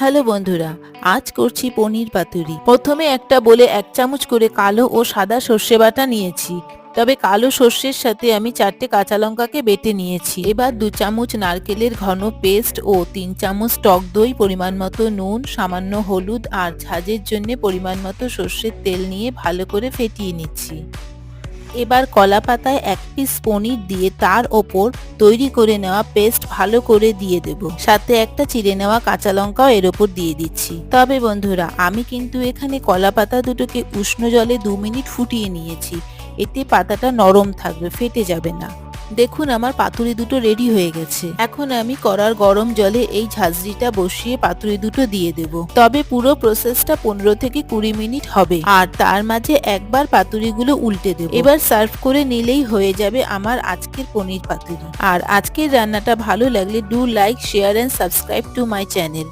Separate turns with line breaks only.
Hello বন্ধুরা, আজ করছি পনির পাতুরি। প্রথমে একটা বলে 1 চামচ করে কালো ও সাদা সর্ষে বাটা নিয়েছি। তবে কালো সর্ষের সাথে আমি 4টে কাঁচা লঙ্কাকে বেটে নিয়েছি। এবার 2 চামচ নারকেলের ঘন পেস্ট ও 3 চামচ টক দই, পরিমাণ মতো নুন, সামান্য হলুদ আর ঝাঁঝের জন্য পরিমাণ মতো সর্ষের তেল নিয়ে ভালো করে ফেটিয়ে নিচ্ছি। এবার কলা পাতায় 1 পিস পনির দিয়ে তার ওপর তৈরি করে নেওয়া পেস্ট ভালো করে দিয়ে দেব। সাথে একটা চিড়ে নেওয়া কাঁচা লঙ্কাও এর ওপর দিয়ে দিচ্ছি। তবে বন্ধুরা, আমি কিন্তু এখানে কলা পাতা দুটোকে উষ্ণ জলে 2 মিনিট ফুটিয়ে নিয়েছি। এতে পাতাটা নরম থাকবে, ফেটে যাবে না। দেখুন, আমার পাতুরি দুটো রেডি হয়ে গেছে। এখন আমি কড়ার গরম জলে এই ঝাঁঝরিটা বসিয়ে পাতুরি দুটো দিয়ে দেব। তবে পুরো প্রসেসটা 15 থেকে 20 মিনিট হবে, আর তার মাঝে একবার পাতুরিগুলো উল্টে দেব। এবার সার্ভ করে নিলেই হয়ে যাবে আমার আজকের পনির পাতুরি। আর আজকের রান্নাটা ভালো লাগলে do like, share and subscribe to my channel.